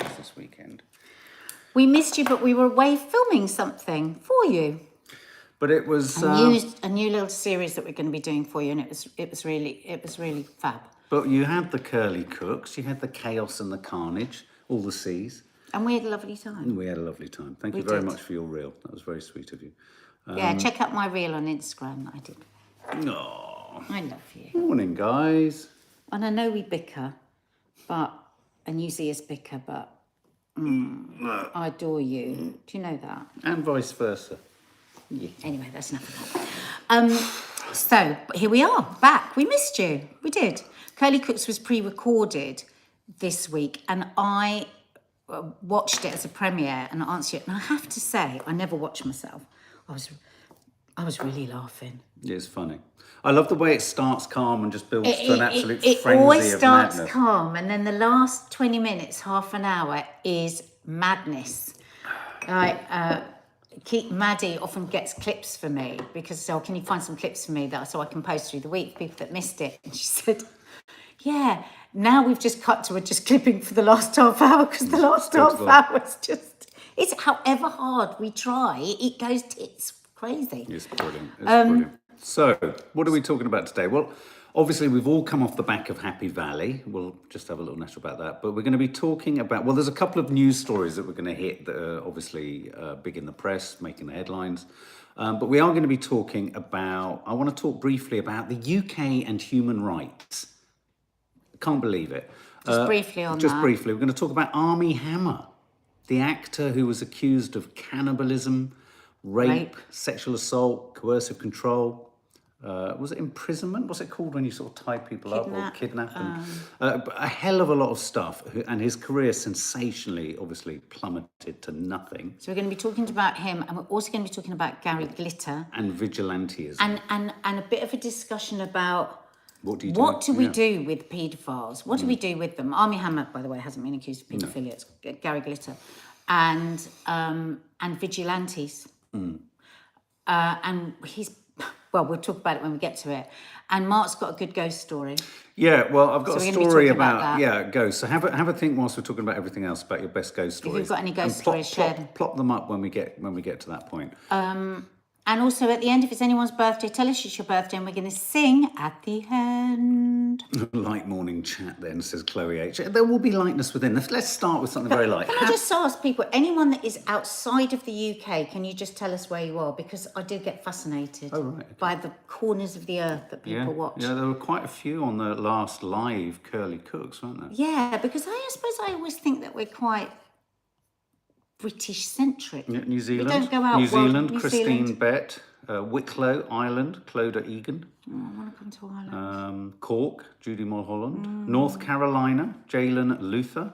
was this weekend. We missed you, but we were away filming something for you. But it was a new little series that we're going to be doing for you, and it was really fab. But you had the curly cooks, you had the chaos and the carnage, all the C's. And we had a lovely time. We had a lovely time. Thank you very much for your reel. That was very sweet of you. Yeah, check out my reel on Instagram that I did. Oh, I love you. Morning, guys. And I know we bicker, and you see us bicker, but I adore you. Do you know that? And vice versa. Yeah. Anyway, that's enough of that. So here we are, back. We missed you. We did. Curly Cooks was pre-recorded this week, and I watched it as a premiere and answered it. And I have to say, I never watch myself. I was really laughing. It's funny. I love the way it starts calm and just builds to an absolute frenzy of madness. It always starts calm, and then the last 20 minutes, half an hour, is madness. Maddie often gets clips for me because, can you find some clips for me so I can post through the week, people that missed it? And she said, yeah, now we've just cut to just clipping for the last half hour because the last half hour is it's however hard we try, it goes tits crazy. It's brilliant. It's brilliant. So, what are we talking about today? Well, obviously, we've all come off the back of Happy Valley. We'll just have a little natter about that. But we're going to be talking about, there's a couple of news stories that we're going to hit that are obviously big in the press, making the headlines. But we are going to be talking about, I want to talk briefly about the UK and human rights. Can't believe it. Just briefly on that. Just briefly. We're going to talk about Armie Hammer, the actor who was accused of cannibalism, rape, sexual assault, coercive control. Was it imprisonment? What's it called when you sort of tie people up or kidnap them? A hell of a lot of stuff. And his career sensationally, obviously, plummeted to nothing. So we're going to be talking about him, and we're also going to be talking about Gary Glitter. And Vigilantes. And a bit of a discussion about what do we do with paedophiles? What do we do with them? Armie Hammer, by the way, hasn't been accused of paedophilia. It's Gary Glitter. And Vigilantes. And we'll talk about it when we get to it. And Mark's got a good ghost story. Yeah, well, I've got a story about ghosts. So have a think whilst we're talking about everything else about your best ghost stories. If you've got any ghost stories, share them. Plop them up when we get to that point. And also at the end, if it's anyone's birthday, tell us it's your birthday and we're going to sing at the end. Light morning chat then, says Chloe H. There will be lightness within. Let's start with something very light. Can I just ask people, anyone that is outside of the UK, can you just tell us where you are? Because I do get fascinated by the corners of the earth that people watch. Yeah, there were quite a few on the last live Curly Cooks, weren't there? Yeah, because I suppose I always think that we're quite British-centric. Yeah, New Zealand. We don't go out. New Zealand, Christine Bett, Wicklow, Ireland, Clodagh Egan. I want to come to Ireland. Cork, Judy Mulholland. North Carolina, Jalen Luther.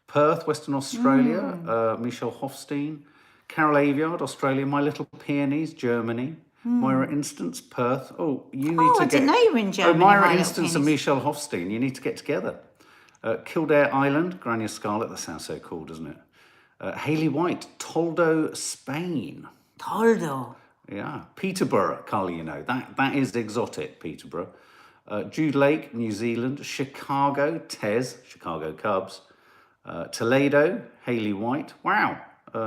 Perth, Western Australia, Michelle Hofstein. Carol Aveyard, Australia. My Little Peonies, Germany. Moira Instance, Perth. Oh, you need to I didn't know you were in Germany. Moira Instance and Michelle Hofstein, you need to get together. Kildare Island, Grania Scarlet. That sounds so cool, doesn't it? Hayley White, Toldo, Spain. Toldo. Yeah. Peterborough, Carly, you know. That is exotic, Peterborough. Jude Lake, New Zealand. Chicago, Tez, Chicago Cubs. Toledo, Hayley White. Wow.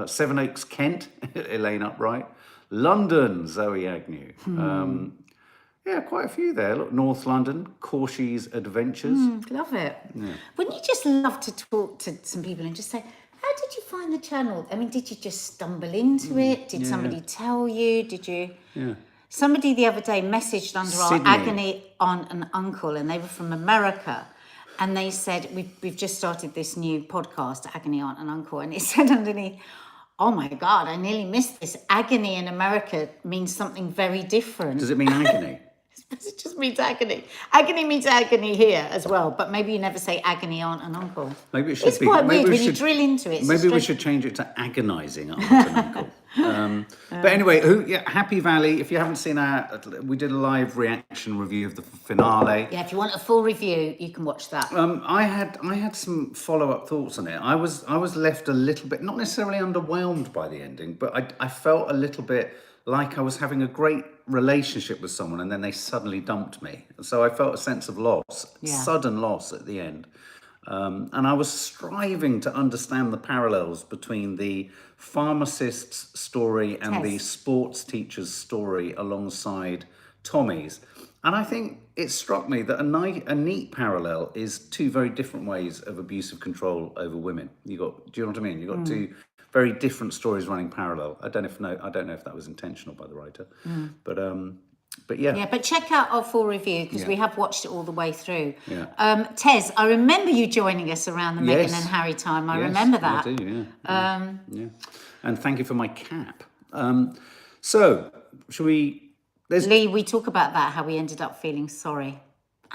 Seven Oaks, Kent, Elaine Upright. London, Zoe Agnew. Yeah, quite a few there. Look, North London, Corshe's Adventures. Love it. Yeah. Wouldn't you just love to talk to some people and just say, how did you find the channel? I mean, did you just stumble into it? Did somebody tell you? Did you? Yeah. Somebody the other day messaged under Sydney. our agony aunt and uncle, and they were from America. And they said, we've just started this new podcast, Agony Aunt and Uncle. And it said underneath, oh my God, I nearly missed this. Agony in America means something very different. Does it mean agony? It just means agony. Agony means agony here as well, but maybe you never say agony aunt and uncle. Maybe it should be. It's quite weird when you drill into it. Maybe we should change it to agonising aunt and uncle. But anyway, Happy Valley. If you haven't seen we did a live reaction review of the finale. Yeah, if you want a full review, you can watch that. I had some follow-up thoughts on it. I was left a little bit, not necessarily underwhelmed by the ending, but I felt a little bit like I was having a great relationship with someone and then they suddenly dumped me. So I felt a sense of loss, sudden loss at the end. And I was striving to understand the parallels between the pharmacist's story and the Tez. sports teacher's story alongside Tommy's. And I think it struck me that a neat parallel is two very different ways of abusive control over women. Do you know what I mean? You got two very different stories running parallel. I don't know if that was intentional by the writer, but yeah. Yeah, but check out our full review because we have watched it all the way through. Yeah. Tez, I remember you joining us around the Meghan and Harry time. I remember that. I do, yeah. And thank you for my cap. So, shall we? Lee, we talk about that, how we ended up feeling sorry.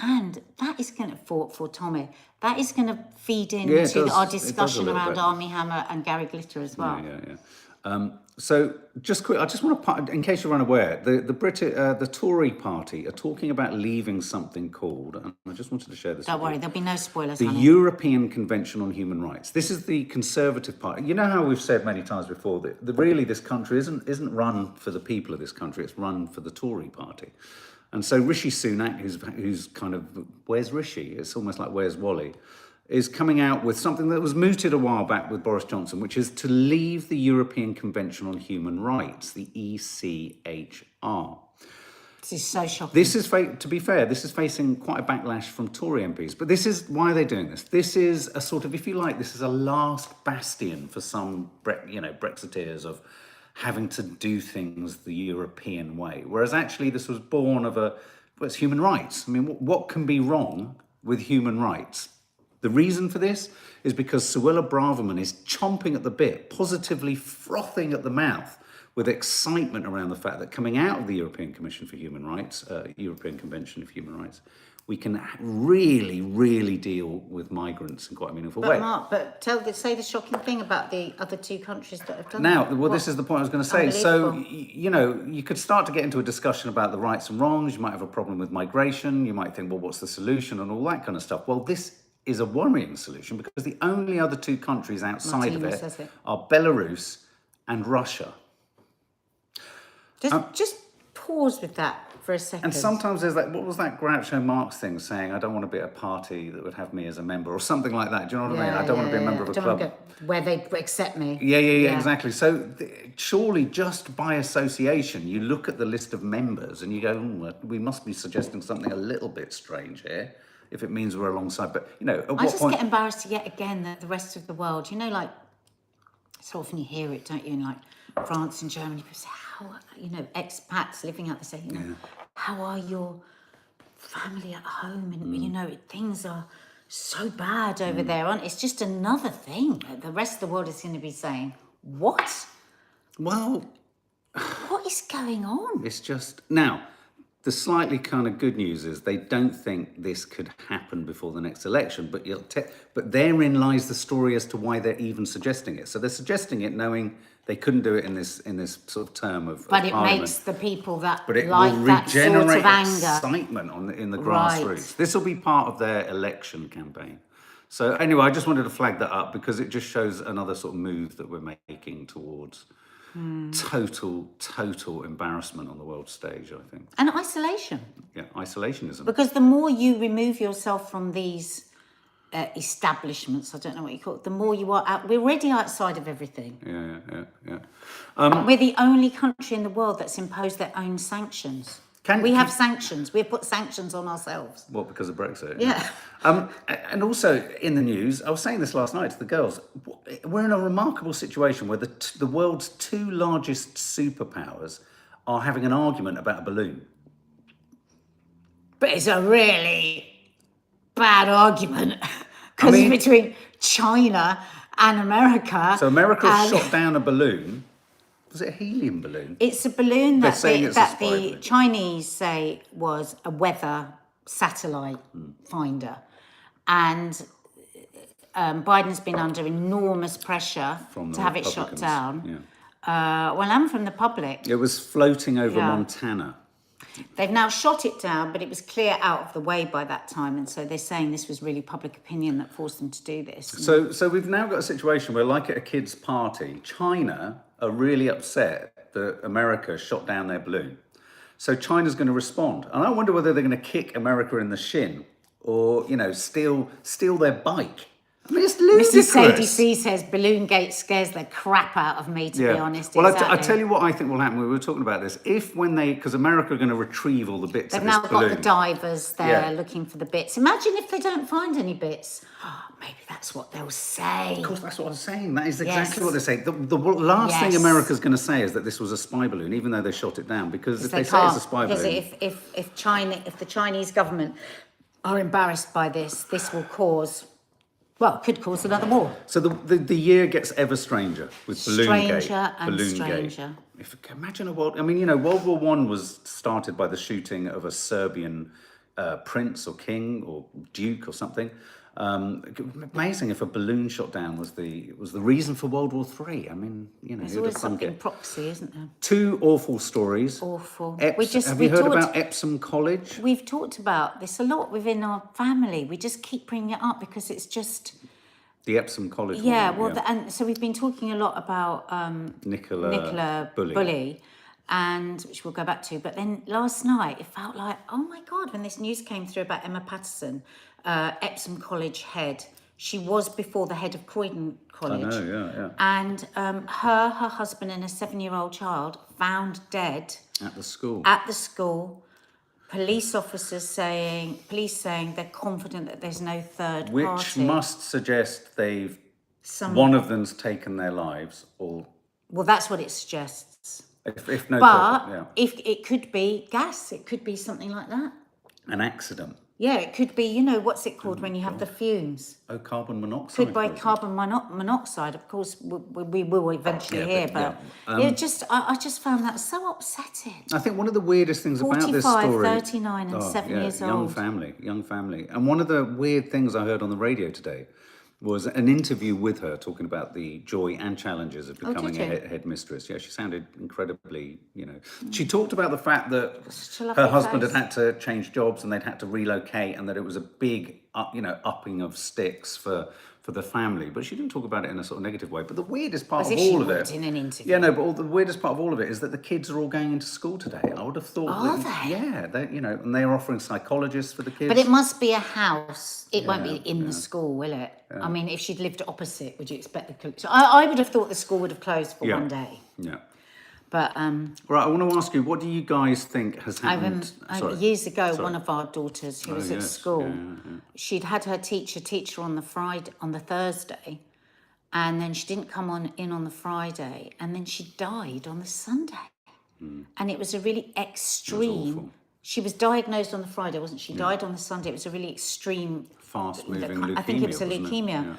And that is going to, for Tommy, that is going to feed into our discussion around Armie Hammer and Gary Glitter as well. Yeah. So just quick, I just want to, in case you're unaware, the Tory party are talking about leaving something called, and I just wanted to share this. Don't worry, there'll be no spoilers. The European Convention on Human Rights. This is the Conservative Party. You know how we've said many times before that really this country isn't run for the people of this country. It's run for the Tory party. And so Rishi Sunak, who's kind of, where's Rishi? It's almost like where's Wally? Is coming out with something that was mooted a while back with Boris Johnson, which is to leave the European Convention on Human Rights, the ECHR. This is so shocking. This is, to be fair, this is facing quite a backlash from Tory MPs. But this is why they're doing this. This is a sort of, if you like, this is a last bastion for some, Brexiteers of having to do things the European way. Whereas actually this was born of it's human rights. I mean, what can be wrong with human rights? The reason for this is because Sawalha Braverman is chomping at the bit, positively frothing at the mouth with excitement around the fact that coming out of the European Commission for Human Rights, European Convention of Human Rights, we can really, really deal with migrants in quite a meaningful way. Mark, say the shocking thing about the other two countries that have done that. Well, this is the point I was going to say. So, you could start to get into a discussion about the rights and wrongs. You might have a problem with migration. You might think, well, what's the solution and all that kind of stuff. Well, this is a worrying solution because the only other two countries outside of it are Belarus and Russia. Just pause with that for a second. And sometimes there's what was that Groucho Marx thing saying, I don't want to be at a party that would have me as a member or something like that. Do you know what I mean? I don't want to be a member of a club. Where they accept me. Yeah, exactly. So surely just by association, you look at the list of members and you go, we must be suggesting something a little bit strange here. If it means we're alongside, but at what point? Get embarrassed yet again that the rest of the world, so often you hear it, don't you, in like France and Germany, people say, how, expats living out there say, how are your family at home? And, things are so bad over there. It's just another thing. The rest of the world is going to be saying, what? Well, what is going on? It's just, now, the slightly kind of good news is they don't think this could happen before the next election, but therein lies the story as to why they're even suggesting it. So they're suggesting it knowing they couldn't do it in this sort of term of But it Parliament. Makes the people that but it like will that sort regenerate of anger. Excitement in the grassroots. Right. This will be part of their election campaign. So anyway, I just wanted to flag that up because it just shows another sort of move that we're making towards total embarrassment on the world stage, I think. And isolation. Yeah, isolationism. Because the more you remove yourself from these establishments, I don't know what you call it, the more you are out. We're already outside of everything. Yeah. We're the only country in the world that's imposed their own sanctions. We have sanctions. We've put sanctions on ourselves. What, because of Brexit? Yeah. And also in the news, I was saying this last night to the girls, we're in a remarkable situation where the world's two largest superpowers are having an argument about a balloon. But it's a really bad argument because it's between China and America. So America shot down a balloon. Was it a helium balloon? It's a balloon that the balloon. Chinese say was a weather satellite finder. And Biden's been under enormous pressure to have it shot down. Yeah. And from the public. It was floating over Montana. They've now shot it down, but it was clear out of the way by that time. And so they're saying this was really public opinion that forced them to do this. So we've now got a situation where, like at a kid's party, China are really upset that America shot down their balloon. So China's going to respond. And I wonder whether they're going to kick America in the shin or, you know, steal their bike. I mean, it's Mrs. ludicrous. Sadie C says Balloon Gate scares the crap out of me, to be honest. Well, exactly. I tell you what I think will happen. We were talking about this. If when they, because America are going to retrieve all the bits They've of this now balloon. got the divers there looking for the bits. Imagine if they don't find any bits. Oh, maybe that's what they'll say. Of course, that's what I was saying. That is exactly Yes. what they say. The last thing Yes. America's going to say is that this was a spy balloon, even though they shot it down. Because if they say it's a spy because balloon, if the Chinese government are embarrassed by this, this will cause, well, it could cause another war. so the year gets ever stranger with Balloon Gate. Stranger and Balloon stranger. Gate. Imagine a world. I mean, you know, World War One was started by the shooting of a Serbian prince or king or duke or something. Amazing if a balloon shot down was the reason for World War Three. I mean, you know, There's who'd have always thunk something it? proxy, isn't there? Two awful stories. Awful. Have you heard about Epsom College? We've talked about this a lot within our family. We just keep bringing it up because it's just... The Epsom College. Yeah, one, well, and so we've been talking a lot about Nicola Bully, and which we'll go back to. But then last night, it felt like, oh my God, when this news came through about Emma Patterson, Epsom College head. She was before the head of Croydon College. I know, yeah. And her husband and a 7-year-old child found dead At the school. at the school. Police saying they're confident that there's no third Which party. must suggest one of them's taken their lives, or Well, that's what it suggests. if no, But if it could be gas, it could be something like that. an accident. Yeah, it could be, you know, what's it called when you have the fumes? Oh, carbon monoxide. Could be poisoning. carbon monoxide. Of course, we will eventually hear, but it just, I just found that so upsetting. I think one of the weirdest things about this 45, story... 39 and 7 years young old. Young family. And one of the weird things I heard on the radio today was an interview with her talking about the joy and challenges of becoming a headmistress. Yeah, she sounded incredibly, you know... She talked about the fact that Such a lovely her husband face. had had to change jobs and they'd had to relocate, and that it was a big, upping of sticks for the family. But she didn't talk about it in a sort of negative way. But the weirdest part As of if she all of would it... in an interview. Yeah, no, but the weirdest part of all of it is that the kids are all going into school today. I would have thought... Are that, they? Yeah, and they're offering psychologists for the kids. But it must be a house. It won't be in the school, will it? Yeah. I mean, if she'd lived opposite, would you expect the... So I would have thought the school would have closed for one day. Yeah. But Right, I want to ask you, what do you guys think has happened? years ago, one of our daughters who was at school, she'd had her teacher teach her on the Thursday, and then she didn't come in on the Friday, and then she died on the Sunday. And it was a really extreme... She was diagnosed on the Friday, wasn't she? Died on the Sunday. It was a really extreme... Fast-moving leukemia, I think it was a wasn't it? leukemia. Yeah.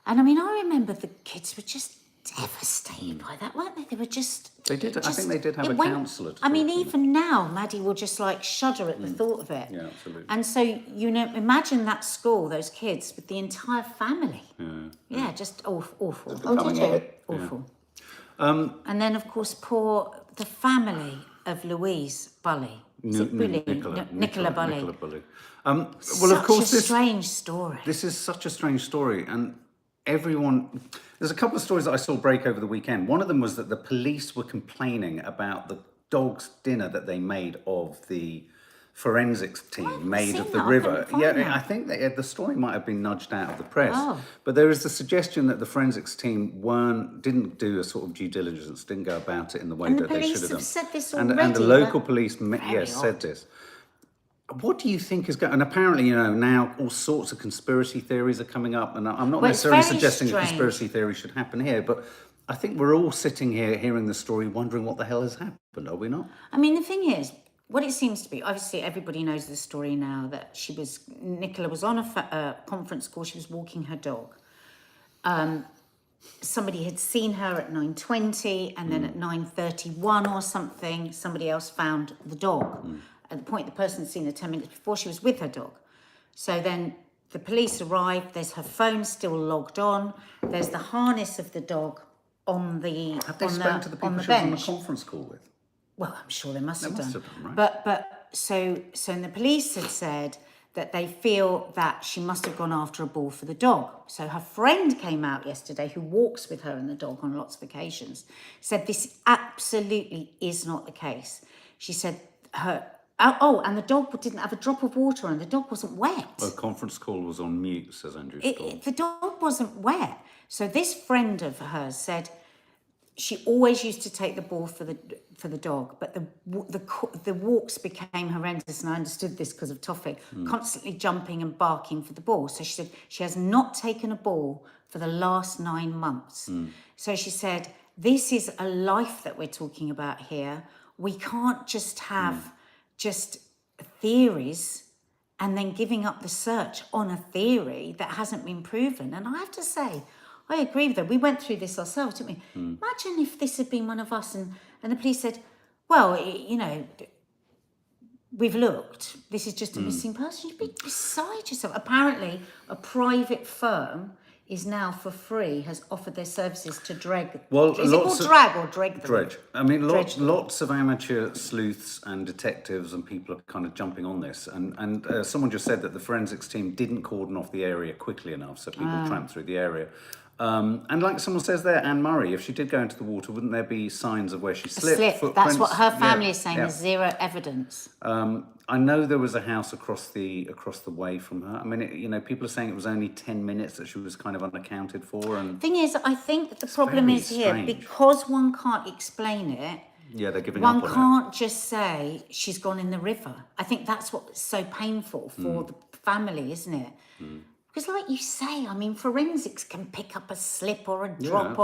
And I mean, I remember the kids were just devastated by that, weren't they? They were just... They did. I think they did have it a went- counsellor. I mean, even now, Maddie will just like shudder at the thought of it. Yeah, absolutely. And so, you know, imagine that school, those kids, with the entire family. Yeah, just awful. Oh, did you? Awful. And then, of course, the family of Louise Bully. Is it Bully? Nicola Bully. Nicola Bully. Such a strange story. This is such a strange story, and there's a couple of stories that I saw break over the weekend. One of them was that the police were complaining about the dog's dinner that they made of the forensics team made of the river. I think the story might have been nudged out of the press. But there is the suggestion that the forensics team didn't do a sort of due diligence, didn't go about it in the way that they should have done. And the police have said this And already. the local police, said this. What do you think is going? And apparently, you know, now all sorts of conspiracy theories are coming up, and I'm not necessarily suggesting a conspiracy theory should happen here, but I think we're all sitting here hearing the story, wondering what the hell has happened. Are we not? I mean, the thing is, what it seems to be, obviously everybody knows the story now, that Nicola was on a conference call, she was walking her dog. Somebody had seen her at 9:20, and then at 9:31 or something, somebody else found the dog. At the point the person had seen her 10 minutes before, she was with her dog. So then the police arrived, there's her phone still logged on, there's the harness of the dog on the Have they spoken to the people she was on the conference call with? Well, I'm sure they must have done. Right? But so the police had said that they feel that she must have gone after a ball for the dog. So her friend came out yesterday, who walks with her and the dog on lots of occasions, said this absolutely is not the case. She said And the dog didn't have a drop of water and the dog wasn't wet. A conference call was on mute, says Andrew. The dog wasn't wet. So this friend of hers said she always used to take the ball for the dog, but the walks became horrendous, and I understood this because of Toffee, constantly jumping and barking for the ball. So she said she has not taken a ball for the last 9 months. So she said, this is a life that we're talking about here. We can't just have just theories and then giving up the search on a theory that hasn't been proven. And I have to say, I agree with her. We went through this ourselves, didn't we? Imagine if this had been one of us and the police said, well, you know, we've looked. This is just a missing person. You'd be beside yourself. Apparently, a private firm is now for free, has offered their services to drag. Well, is it called drag or drag them? Dredge. I mean, lots of amateur sleuths and detectives and people are kind of jumping on this. And someone just said that the forensics team didn't cordon off the area quickly enough, so people tramped through the area. And like someone says there, Anne Murray, if she did go into the water, wouldn't there be signs of where she slipped? That's what her family is saying. There's zero evidence. I know there was a house across the way from her. I mean, people are saying it was only 10 minutes that she was kind of unaccounted for. And thing is, I think the problem is here, because one can't explain it. Yeah, they're giving up on it. One can't just say she's gone in the river. I think that's what's so painful for the family, isn't it? Because like you say, I mean, forensics can pick up a slip or a drop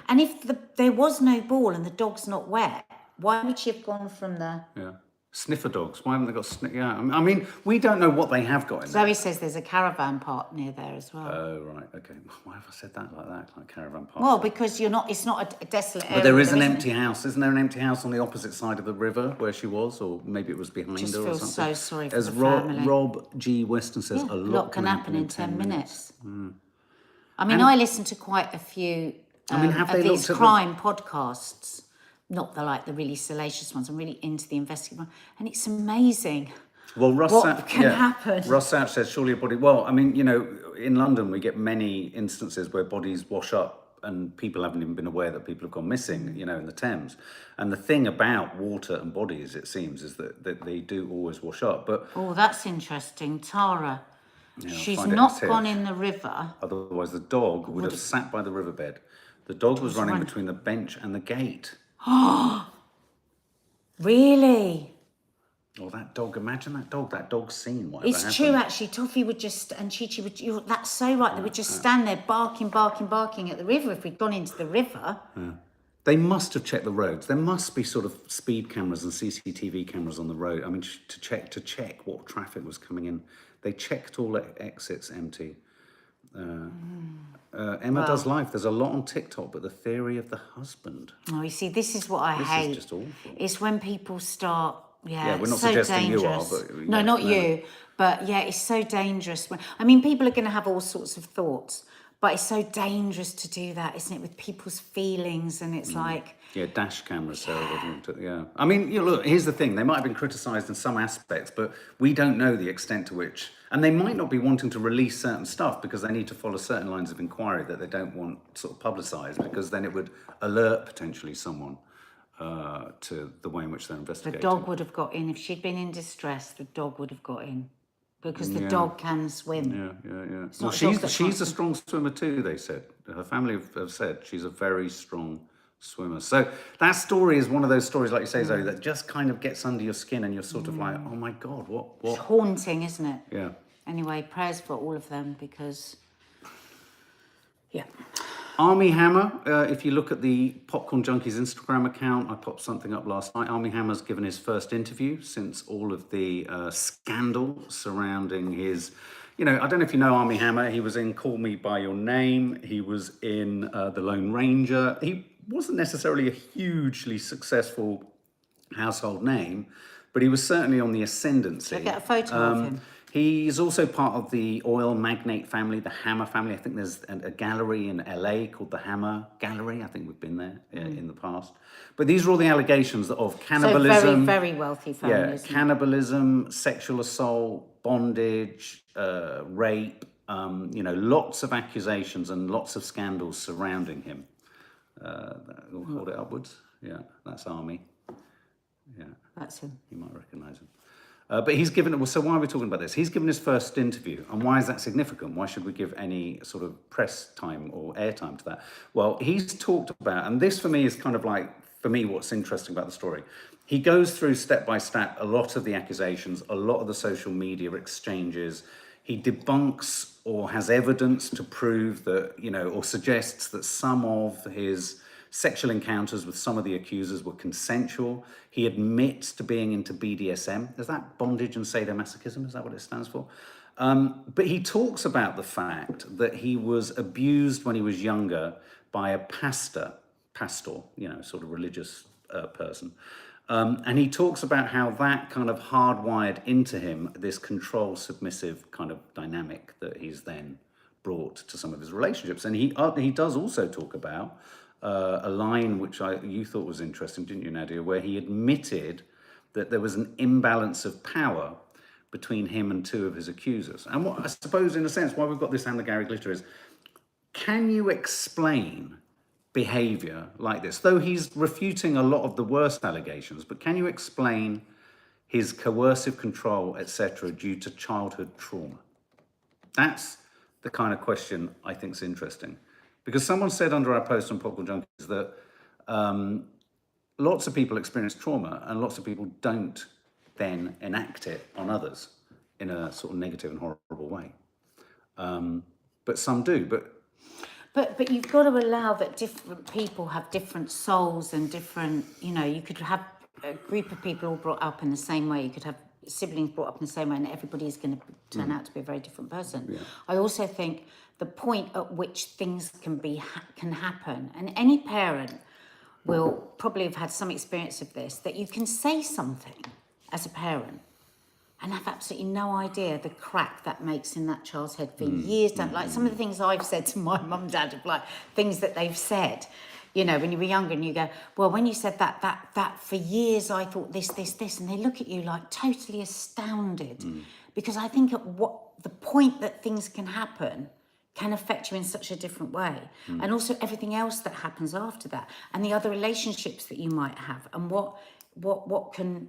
and if there was no ball and the dog's not wet, why would she have gone from the... Yeah. Sniffer dogs. Why haven't they got I mean, we don't know what they have got in there. Zoe says there's a caravan park near there as well. Oh, right. Okay. Why have I said that like caravan park? Well, because it's not a desolate area. But there is an empty house. Isn't there an empty house on the opposite side of the river where she was? Or maybe it was behind her or something? Just feel so sorry for As the family. Rob G. Weston says, a lot can happen in 10 minutes. I mean, I listen to quite a few of these crime podcasts. Not the really salacious ones. I'm really into the investigative one. And it's amazing what can happen. Ross Ouch says, surely a body... Well, I mean, in London, we get many instances where bodies wash up and people haven't even been aware that people have gone missing, in the Thames. And the thing about water and bodies, it seems, is that they do always wash up. But oh, that's interesting. Tara, she's not gone in the river. Otherwise, the dog would have sat by the riverbed. The dog was running between the bench and the gate. Really? Oh, that dog! Imagine that dog. That dog's seen whatever It's true, actually. Toffee would just, and Chi-Chi would. That's so right. They would just stand there barking at the river. If we'd gone into the river, they must have checked the roads. There must be sort of speed cameras and CCTV cameras on the road. I mean, to check what traffic was coming in. They checked all exits empty. Emma does life. There's a lot on TikTok, but the theory of the husband. Oh, you see, this is what I hate. This is just awful. It's when people start. Yeah, we're not so suggesting dangerous. you are, but no, not you. But yeah, it's so dangerous. I mean, people are going to have all sorts of thoughts, but it's so dangerous to do that, isn't it? With people's feelings, and it's like. Yeah, dash cameras, Sarah. Yeah. I mean, look, here's the thing. They might have been criticised in some aspects, but we don't know the extent to which... And they might not be wanting to release certain stuff because they need to follow certain lines of inquiry that they don't want sort of publicised, because then it would alert potentially someone to the way in which they're investigating. The dog would have got in. If she'd been in distress, the dog would have got in. Because the dog can swim. Yeah. Well, she's a strong swimmer too, they said. Her family have said she's a very strong swimmer. So that story is one of those stories, like you say, Zoe, that just kind of gets under your skin and you're sort of like, oh my God, what? It's haunting, isn't it? Yeah. Anyway, prayers for all of them because, Armie Hammer, if you look at the Popcorn Junkies Instagram account, I popped something up last night. Armie Hammer's given his first interview since all of the scandal surrounding his... I don't know if you know Armie Hammer. He was in Call Me By Your Name. He was in The Lone Ranger. He wasn't necessarily a hugely successful household name, but he was certainly on the ascendancy. Should I get a photo of him? He's also part of the oil magnate family, the Hammer family. I think there's a gallery in LA called the Hammer Gallery. I think we've been there in the past. But these are all the allegations of cannibalism. So very, very wealthy family. Yeah, cannibalism, sexual assault, bondage, rape, lots of accusations and lots of scandals surrounding him. We'll hold it upwards. Yeah, that's Armie. Yeah. That's him. You might recognise him. But he's given, well, so why are we talking about this? He's given his first interview, and why is that significant? Why should we give any sort of press time or airtime to that? Well, he's talked about, and this for me is kind of like, for me, what's interesting about the story. He goes through step by step a lot of the accusations, a lot of the social media exchanges. He debunks or has evidence to prove that, or suggests that some of his sexual encounters with some of the accusers were consensual. He admits to being into BDSM. Is that bondage and sadomasochism? Is that what it stands for? But he talks about the fact that he was abused when he was younger by a pastor, sort of religious person. And he talks about how that kind of hardwired into him this control submissive kind of dynamic that he's then brought to some of his relationships. And he does also talk about a line which you thought was interesting, didn't you, Nadia, where he admitted that there was an imbalance of power between him and two of his accusers. And what I suppose, in a sense, why we've got this and the Gary Glitter is, can you explain behaviour like this? Though he's refuting a lot of the worst allegations, but can you explain his coercive control, etc., due to childhood trauma? That's the kind of question I think is interesting. Because someone said under our post on Popcorn Junkies that lots of people experience trauma and lots of people don't then enact it on others in a sort of negative and horrible way. But some do. But you've got to allow that different people have different souls and different, you could have a group of people all brought up in the same way. You could have siblings brought up in the same way, and everybody is going to turn out to be a very different person. Yeah. I also think the point at which things can happen, and any parent will probably have had some experience of this, that you can say something as a parent and have absolutely no idea the crack that makes in that child's head for years down. Like some of the things I've said to my mum and dad, of like things that they've said, when you were younger, and you go, well, when you said that for years I thought this, and they look at you like totally astounded. Because I think at the point that things can happen can affect you in such a different way. And also everything else that happens after that, and the other relationships that you might have, and what can...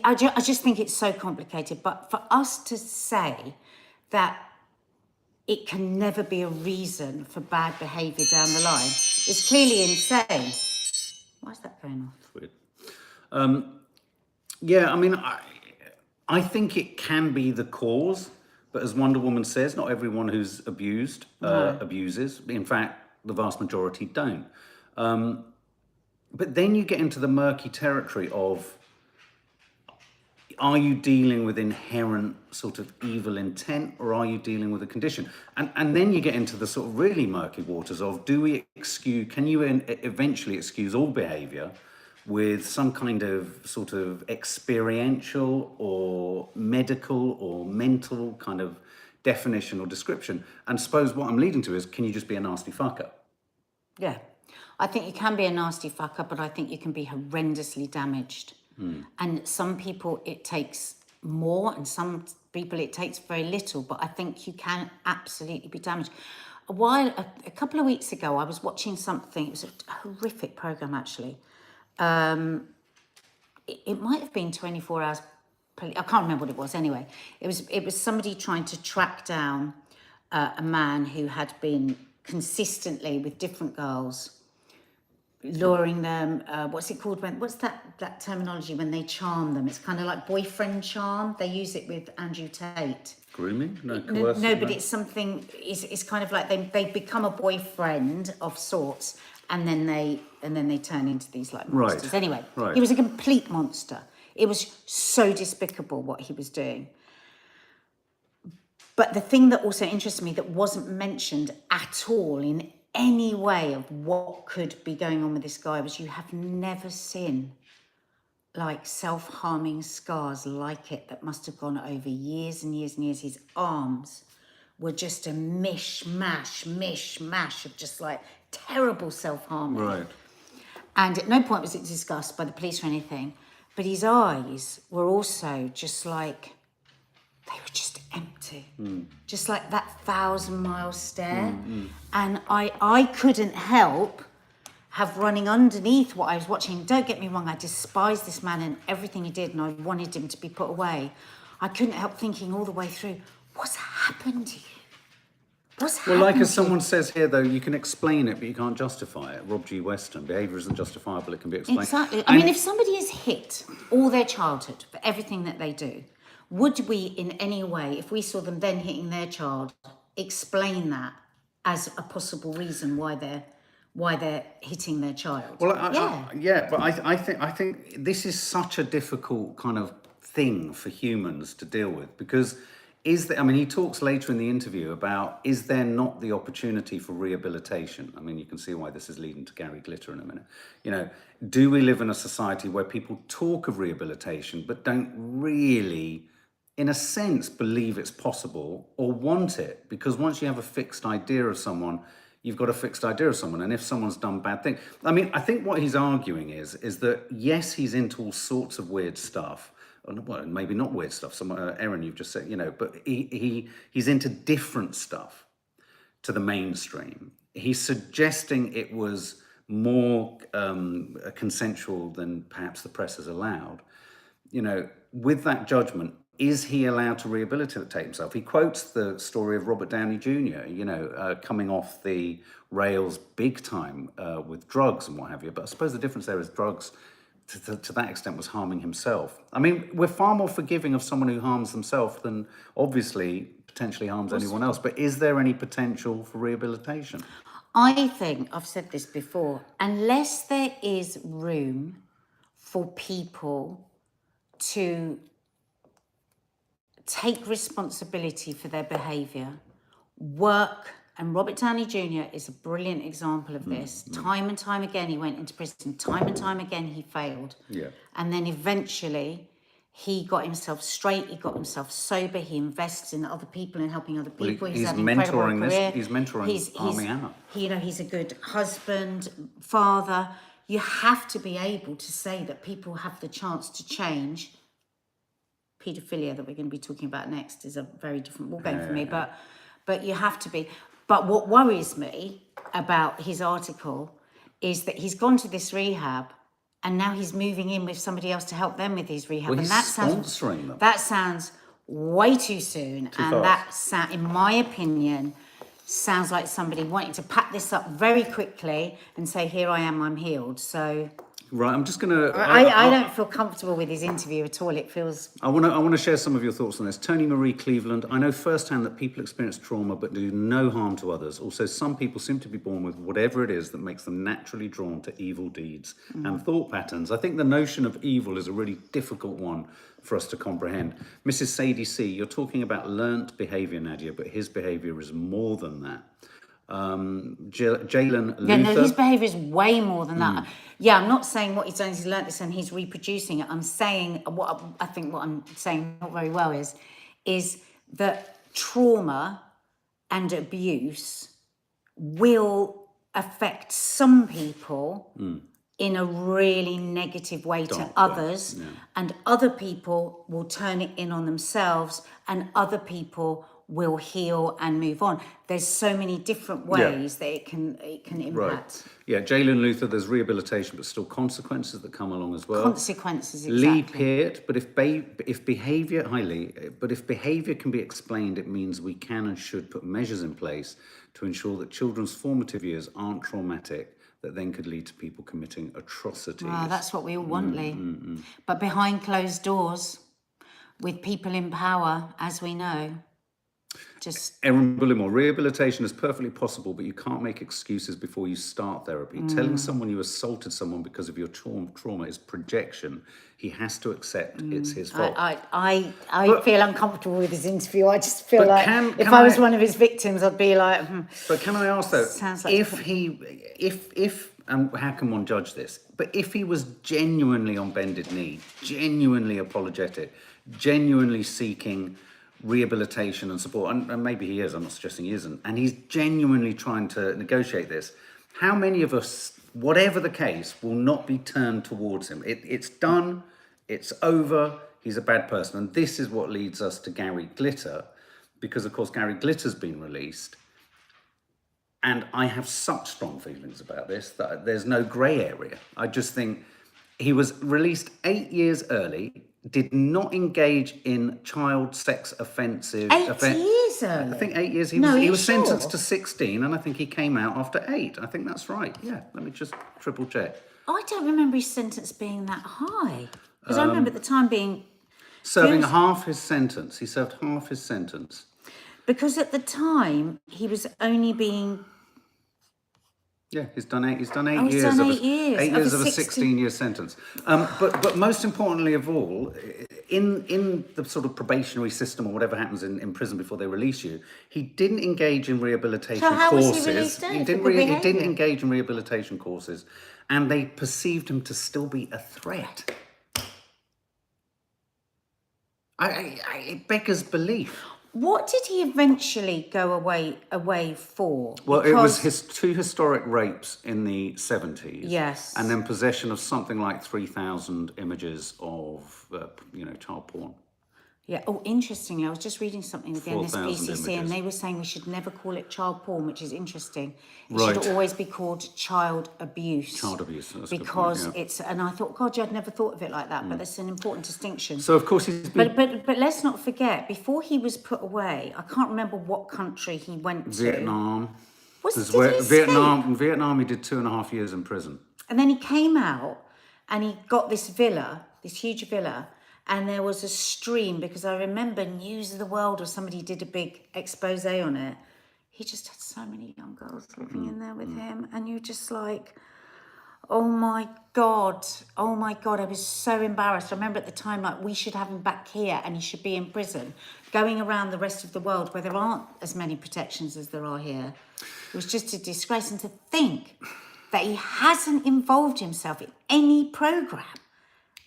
I just think it's so complicated. But for us to say that it can never be a reason for bad behaviour down the line is clearly insane. Why is that going off? It's weird. Yeah, I mean, I think it can be the cause, but as Wonder Woman says, not everyone who's abused abuses. In fact, the vast majority don't. But then you get into the murky territory of, are you dealing with inherent sort of evil intent, or are you dealing with a condition? And then you get into the sort of really murky waters of, can you eventually excuse all behaviour with some kind of sort of experiential or medical or mental kind of definition or description? And suppose what I'm leading to is, can you just be a nasty fucker? Yeah, I think you can be a nasty fucker, but I think you can be horrendously damaged. And some people it takes more, and some people it takes very little, but I think you can absolutely be damaged. A couple of weeks ago, I was watching something. It was a horrific program, actually. It might have been 24 Hours. I can't remember what it was. Anyway, it was somebody trying to track down a man who had been consistently with different girls, luring them. What's it called? What's that terminology when they charm them? It's kind of like boyfriend charm. They use it with Andrew Tate. Grooming? No, but it's something. It's kind of like they become a boyfriend of sorts, and then they turn into these like monsters. Right. Anyway, right. He was a complete monster. It was so despicable what he was doing. But the thing that also interested me that wasn't mentioned at all in any way of what could be going on with this guy was, you have never seen like self-harming scars like it that must have gone over years and years and years. His arms were just a mishmash of just like terrible self-harming. Right. And at no point was it discussed by the police or anything, but his eyes were also just like, they were just empty. Just like that 1,000-mile stare. And I couldn't help have running underneath what I was watching. Don't get me wrong, I despise this man and everything he did, and I wanted him to be put away. I couldn't help thinking all the way through, what's happened to you? What's Well, like happened as to you? someone says here, though, you can explain it, but you can't justify it. Rob G. Weston, behaviour isn't justifiable, it can be explained. Exactly. I mean, if somebody is hit all their childhood for everything that they do, would we in any way, if we saw them then hitting their child, explain that as a possible reason why they're hitting their child? Well, but I think this is such a difficult kind of thing for humans to deal with, because he talks later in the interview about, is there not the opportunity for rehabilitation? I mean, you can see why this is leading to Gary Glitter in a minute. You know, do we live in a society where people talk of rehabilitation but don't really, in a sense, believe it's possible or want it? Because once you have a fixed idea of someone, you've got a fixed idea of someone. And if someone's done bad things, I mean, I think what he's arguing is that, yes, he's into all sorts of weird stuff. Well, maybe not weird stuff. Erin, you've just said, you know, but he's into different stuff to the mainstream. He's suggesting it was more consensual than perhaps the press has allowed. You know, with that judgment, is he allowed to rehabilitate himself? He quotes the story of Robert Downey Jr., you know, coming off the rails big time with drugs and what have you. But I suppose the difference there is drugs, to that extent, was harming himself. I mean, we're far more forgiving of someone who harms themselves than obviously potentially harms anyone else. But is there any potential for rehabilitation? I think, I've said this before, unless there is room for people to take responsibility for their behaviour, work, and Robert Downey Jr. is a brilliant example of this. Time and time again, he went into prison. Time and time again, he failed. Yeah. And then eventually, he got himself straight. He got himself sober. He invests in other people and helping other people. Well, he's had an incredible career. He's mentoring Armie out. He's a good husband, father. You have to be able to say that people have the chance to change. Paedophilia, that we're going to be talking about next, is a very different ballgame for me. But you have to be. But what worries me about his article is that he's gone to this rehab and now he's moving in with somebody else to help them with his rehab. Well, and he's sponsoring them. That sounds way too soon. That, in my opinion, sounds like somebody wanting to pack this up very quickly and say, here I am, I'm healed. So... Right, I'm just going to... I don't feel comfortable with his interview at all. It feels... I want to share some of your thoughts on this. Tony Marie Cleveland, I know firsthand that people experience trauma but do no harm to others. Also, some people seem to be born with whatever it is that makes them naturally drawn to evil deeds and thought patterns. I think the notion of evil is a really difficult one for us to comprehend. Mrs. Sadie C., you're talking about learnt behaviour, Nadia, but his behaviour is more than that. Jalen Luther. Yeah, no, his behaviour is way more than that. Yeah, I'm not saying what he's done is he's learnt this and he's reproducing it. I'm saying what I'm saying not very well is that trauma and abuse will affect some people in a really negative way to others, and other people will turn it in on themselves, and other people will heal and move on. There's so many different ways that it can impact. Right. Yeah, Jalen Luther, there's rehabilitation, but still consequences that come along as well. Consequences, exactly. Lee Peart, but if behaviour, hi Lee, but if behaviour can be explained, it means we can and should put measures in place to ensure that children's formative years aren't traumatic, that then could lead to people committing atrocities. Wow, that's what we all want, Lee. But behind closed doors, with people in power, as we know, Erin Bullimore, rehabilitation is perfectly possible, but you can't make excuses before you start therapy. Telling someone you assaulted someone because of your trauma is projection. He has to accept it's his fault. I feel uncomfortable with his interview. I just feel like if I was one of his victims, I'd be like... But can I ask though, sounds like if and how can one judge this? But if he was genuinely on bended knee, genuinely apologetic, genuinely seeking rehabilitation and support, and maybe he is, I'm not suggesting he isn't, and he's genuinely trying to negotiate this, how many of us, whatever the case, will not be turned towards him? It's done, it's over, he's a bad person. And this is what leads us to Gary Glitter, because of course Gary Glitter's been released. And I have such strong feelings about this that there's no grey area. I just think he was released 8 years early, did not engage in child sex offensive. 8 years early? I think 8 years. No, He you was sure? sentenced to 16, and I think he came out after 8. I think that's right. Yeah, let me just triple check. I don't remember his sentence being that high. Because I remember at the time being... Serving Yes. half his sentence. He served half his sentence. Because at the time, he was only being... Yeah, he's done 8 years. he's done Of 8 years. 8 Of years a of a 16-year sentence. But most importantly of all, in the sort of probationary system or whatever happens in prison before they release you, he didn't engage in rehabilitation So how was he courses. released early? He For didn't good he didn't behaviour? engage in rehabilitation courses, and they perceived him to still be a threat. It beggars belief. What did he eventually go away for? Well, it was Because- two historic rapes in the 70s. Yes. And then possession of something like 3,000 images of, child porn. Yeah. Oh, interestingly, I was just reading something with the 4,000 NSPCC, and images. they were saying we should never call it child porn, which is interesting. It Right. should always be called child abuse. Child abuse, that's a good point, because yeah. it's, and I thought, God, I'd never thought of it like that, but that's an important distinction. So, of course, he's been... But let's not forget, before he was put away, I can't remember what country he went to. Vietnam. Was, This is did where he escape? Vietnam, he did 2.5 years in prison. And then he came out and he got this villa, this huge villa, and there was a stream, because I remember News of the World or somebody did a big expose on it. He just had so many young girls living in there with him, and you're just like, oh my God, I was so embarrassed. I remember at the time, like, we should have him back here and he should be in prison, going around the rest of the world where there aren't as many protections as there are here. It was just a disgrace. And to think that he hasn't involved himself in any programme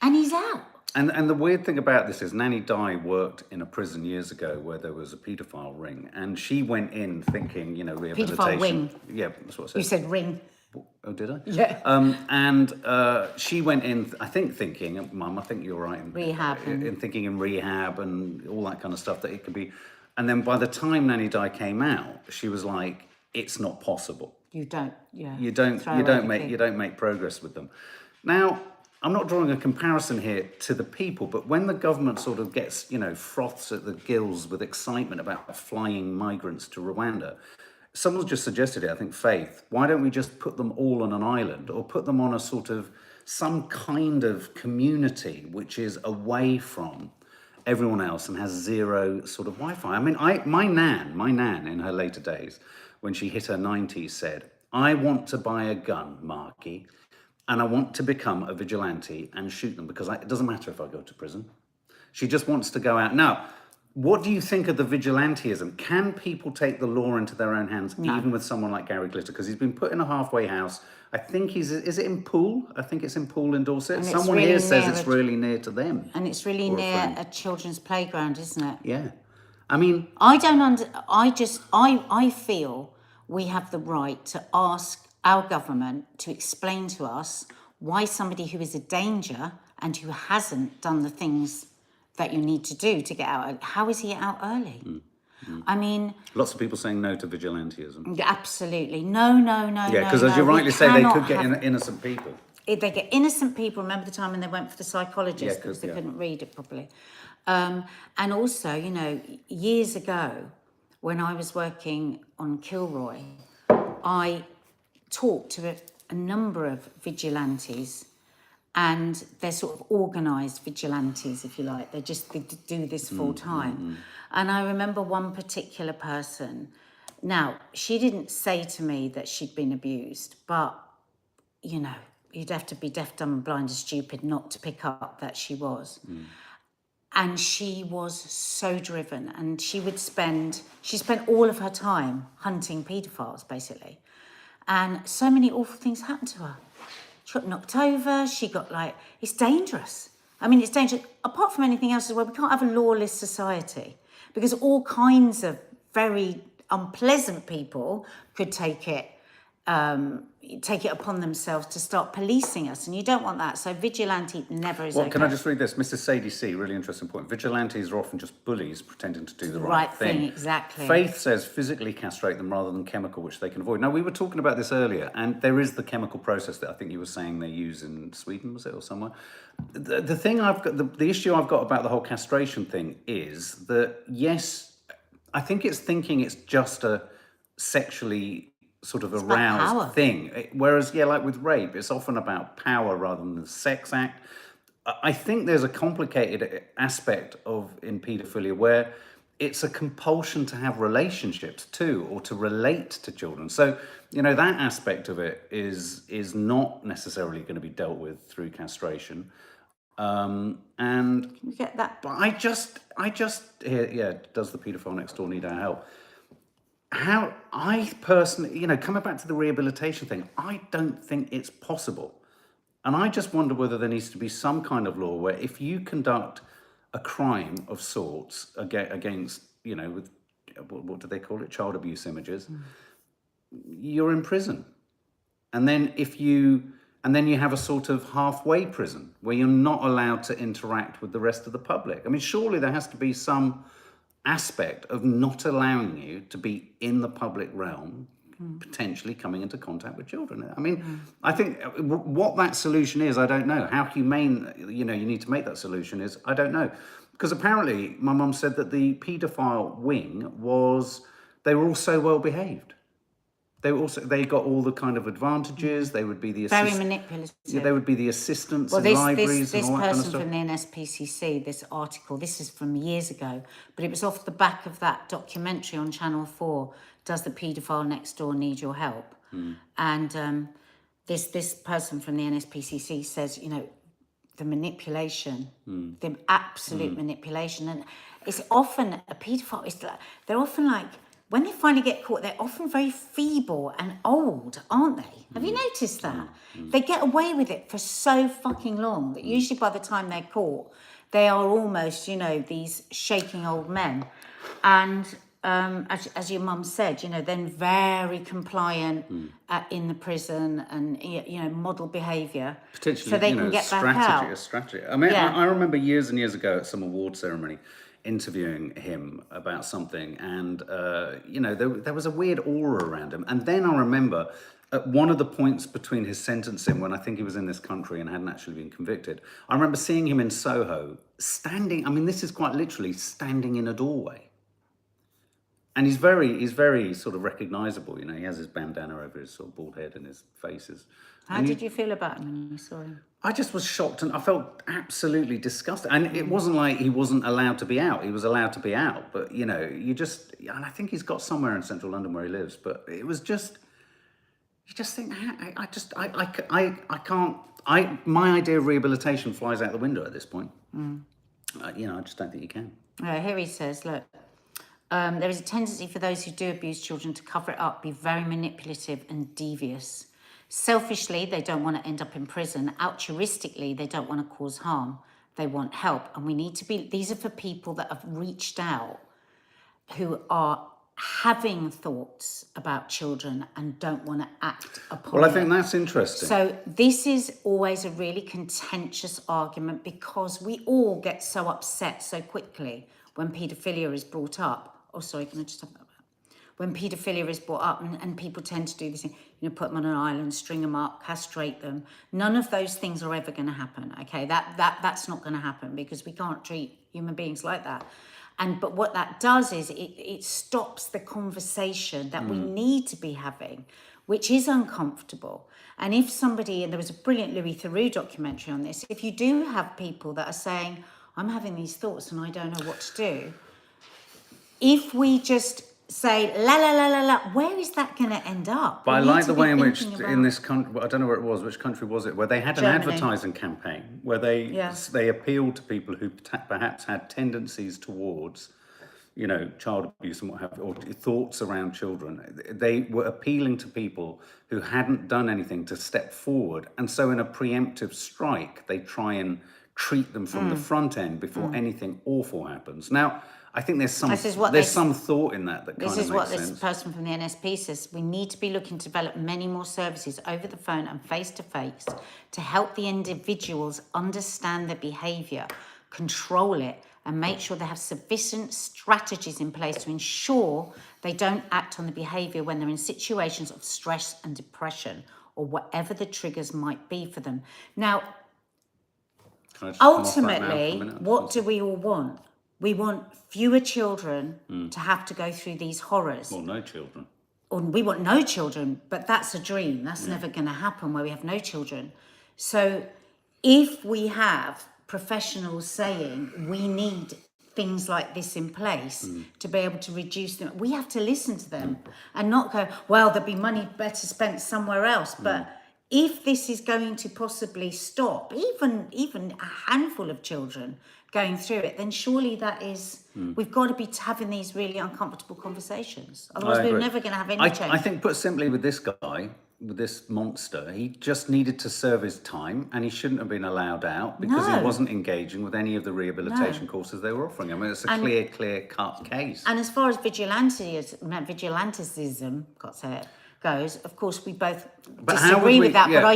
and he's out. And the weird thing about this is Nanny Di worked in a prison years ago where there was a paedophile ring, and she went in thinking, rehabilitation. Paedophile wing. Yeah, that's what I said. You said ring. Oh, did I? Yeah. And she went in, I think, thinking, Mum, I think you're right. Rehab In thinking in rehab and all that kind of stuff, that it could be. And then by the time Nanny Di came out, she was like, it's not possible. You don't, yeah. You don't make progress with them. Now, I'm not drawing a comparison here to the people, but when the government sort of gets, froths at the gills with excitement about flying migrants to Rwanda, someone's just suggested it, I think, Faith, why don't we just put them all on an island, or put them on a sort of, some kind of community which is away from everyone else and has zero sort of Wi-Fi. I mean, my nan in her later days, when she hit her 90s, said, I want to buy a gun, Marky, and I want to become a vigilante and shoot them, because it doesn't matter if I go to prison. She just wants to go out. Now, what do you think of the vigilantism? Can people take the law into their own hands, even with someone like Gary Glitter? Because he's been put in a halfway house. I think is it in Poole? I think it's in Poole in Dorset. And it's Someone really here says near it's really near to them. And it's really Or a near friend. a children's playground, isn't it? Yeah. I mean, I feel we have the right to ask our government to explain to us why somebody who is a danger and who hasn't done the things that you need to do to get out, how is he out early? I mean, lots of people saying no to vigilantism. absolutely. No. Yeah, because as you rightly say, they could get innocent people. If they get innocent people, remember the time when they went for the psychologist Yeah, because they yeah. couldn't read it properly. And also, years ago, when I was working on Kilroy, I talked to a number of vigilantes, and they're sort of organised vigilantes, if you like. They do this full time. And I remember one particular person. Now, she didn't say to me that she'd been abused, but, you'd have to be deaf, dumb and blind and stupid not to pick up that she was. And she was so driven, and she spent all of her time hunting paedophiles, basically. And so many awful things happened to her. She got knocked over, it's dangerous. I mean, it's dangerous. Apart from anything else as well, we can't have a lawless society, because all kinds of very unpleasant people could take it take it upon themselves to start policing us, and you don't want that. So vigilante never is Well, okay. can I just read this? Mrs. Sadie C, really interesting point. Vigilantes are often just bullies pretending to do the right thing. Exactly. Faith says physically castrate them rather than chemical, which they can avoid. Now, we were talking about this earlier, and there is the chemical process that I think you were saying they use in Sweden, was it, or somewhere? The thing I've got, the issue I've got about the whole castration thing is that, yes, I think it's thinking it's just a sexually sort of about power. aroused thing. Whereas, yeah, like with rape, it's often about power rather than the sex act. I think there's a complicated aspect of in paedophilia where it's a compulsion to have relationships too, or to relate to children. So, that aspect of it is not necessarily going to be dealt with through castration. And You get that. but I just hear, yeah, does the paedophile next door need our help? How I personally, coming back to the rehabilitation thing, I don't think it's possible. And I just wonder whether there needs to be some kind of law where if you conduct a crime of sorts against, with what do they call it? Child abuse images, you're in prison. And then you have a sort of halfway prison where you're not allowed to interact with the rest of the public. I mean, surely there has to be some aspect of not allowing you to be in the public realm, potentially coming into contact with children. I mean, I think what that solution is, I don't know. How humane, you need to make that solution is, I don't know. Because apparently my mum said that the paedophile wing they were all so well behaved. They got all the kind of advantages. They would be the Very manipulative. Yeah, they would be the assistants in This libraries and all that kind of person stuff. from the NSPCC, this article, this is from years ago, but it was off the back of that documentary on Channel 4, Does the Paedophile Next Door Need Your Help? And this person from the NSPCC says, the manipulation, the absolute manipulation. And it's often a paedophile, they're often like, when they finally get caught, they're often very feeble and old, aren't they? Have you noticed that? They get away with it for so fucking long that usually by the time they're caught, they are almost, these shaking old men. And as your mum said, then very compliant in the prison and, model behaviour. Potentially, so they can get back out. A strategy. I mean, I remember years and years ago at some award ceremony, interviewing him about something, and there was a weird aura around him. And then I remember at one of the points between his sentencing, when I think he was in this country and hadn't actually been convicted, I remember seeing him in Soho standing, I mean, this is quite literally standing in a doorway. And he's very sort of recognisable, he has his bandana over his sort of bald head and his faces. How did you feel about him when you saw him? I just was shocked, and I felt absolutely disgusted. And it wasn't like he wasn't allowed to be out. He was allowed to be out. But, and I think he's got somewhere in central London where he lives. But it was just, you just think, I can't, my idea of rehabilitation flies out the window at this point. I just don't think you can. Here he says, look, there is a tendency for those who do abuse children to cover it up, be very manipulative and devious. Selfishly, they don't want to end up in prison. Altruistically, they don't want to cause harm. They want help. And we need to these are for people that have reached out, who are having thoughts about children and don't want to act upon Well, I think that's interesting. So this is always a really contentious argument because we all get so upset so quickly when paedophilia is brought up. Oh, sorry, can I just have that? When paedophilia is brought up and people tend to do this thing, put them on an island, string them up, castrate them. None of those things are ever going to happen, okay? That's not going to happen because we can't treat human beings like that. But what that does is it stops the conversation that we need to be having, which is uncomfortable. And if somebody, and there was a brilliant Louis Theroux documentary on this, if you do have people that are saying, I'm having these thoughts and I don't know what to do, if we just say, la, la, la, la, la, where is that going to end up? But I like the way in which, in this country, I don't know where it was, which country was it, where they had an advertising campaign, where they appealed to people who perhaps had tendencies towards, child abuse and what have you, or thoughts around children. They were appealing to people who hadn't done anything to step forward. And so in a preemptive strike, they try and treat them from the front end before anything awful happens. Now, I think there's some This is what there's they- some thought in that kind This of is makes what this sense. person from the NSP says. We need to be looking to develop many more services over the phone and face-to-face to help the individuals understand their behaviour, control it, and make sure they have sufficient strategies in place to ensure they don't act on the behaviour when they're in situations of stress and depression or whatever the triggers might be for them. Now, Can I just come off that now for a ultimately, minute? what do we all want? We want fewer children to have to go through these horrors. Well, no children. Or we want no children, but that's a dream. That's never going to happen where we have no children. So if we have professionals saying we need things like this in place to be able to reduce them, we have to listen to them and not go, well, there'll be money better spent somewhere else. But if this is going to possibly stop even a handful of children going through it, then surely that is, we've got to be having these really uncomfortable conversations. Otherwise, I we're agree. never going to have any change. I think, put simply, with this guy, with this monster, he just needed to serve his time, and he shouldn't have been allowed out because he No. wasn't engaging with any of the rehabilitation courses they were offering him. I mean, it's a clear-cut case. And as far as vigilantism, got to say it, goes, of course, we both But how would disagree we- with that. yeah. But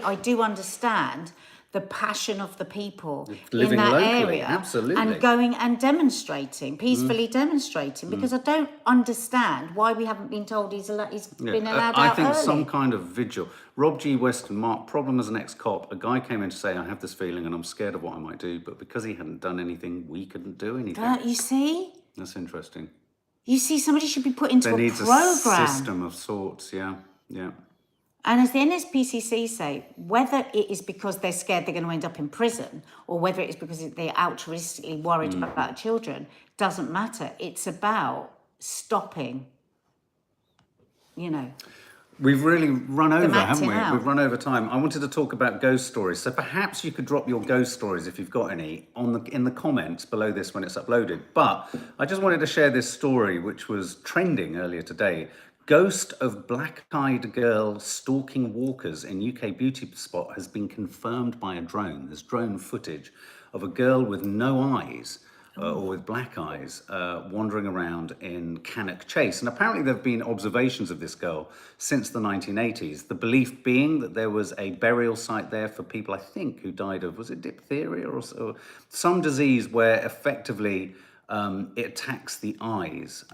I do understand the passion of the people Living in that locally, area, absolutely. and going and demonstrating, peacefully demonstrating, because I don't understand why we haven't been told he's been allowed I out think early. some kind of vigil. Rob G. Weston, Mark, problem as an ex-cop, a guy came in to say, I have this feeling and I'm scared of what I might do, but because he hadn't done anything, we couldn't do anything. You see? That's interesting. You see, somebody should be put into There a needs a program. system of sorts, yeah. And as the NSPCC say, whether it is because they're scared they're going to end up in prison or whether it is because they're altruistically worried about children, doesn't matter. It's about stopping, We've really run over, haven't we? acting out. We've run over time. I wanted to talk about ghost stories. So perhaps you could drop your ghost stories, if you've got any, in the comments below this when it's uploaded. But I just wanted to share this story, which was trending earlier today. Ghost of black-eyed girl stalking walkers in UK beauty spot has been confirmed by a drone. There's drone footage of a girl with no eyes, or with black eyes, wandering around in Cannock Chase. And apparently there have been observations of this girl since the 1980s. The belief being that there was a burial site there for people, I think, who died of, was it diphtheria or some disease where effectively it attacks the eyes.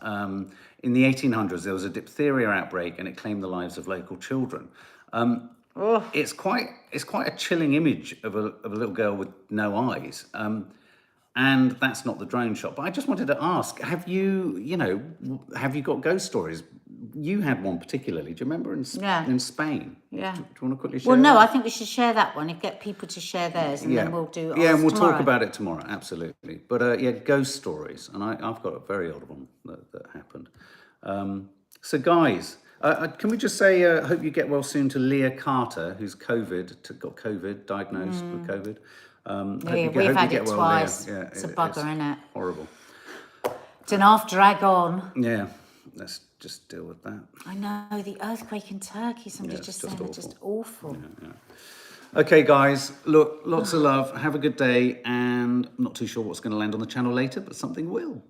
In the 1800s, there was a diphtheria outbreak and it claimed the lives of local children. It's quite a chilling image of a little girl with no eyes. And that's not the drone shot. But I just wanted to ask, have you got ghost stories? You had one particularly. Do you remember in Spain? Yeah. Do you want to quickly share Well, no, that? I think we should share that one and get people to share theirs, and then we'll do ours and we'll tomorrow. talk about it tomorrow, absolutely. But ghost stories. And I've got a very old one that happened. So guys, can we just say, hope you get well soon to Leah Carter, who's got COVID, diagnosed with COVID. We've had it twice. Yeah, it's a bugger, isn't it? Horrible. It's an enough drag on. Yeah, let's just deal with that. I know, the earthquake in Turkey, somebody it's just just saying, it's just awful. Okay, guys, look, lots of love. Have a good day. And I'm not too sure what's going to land on the channel later, but something will.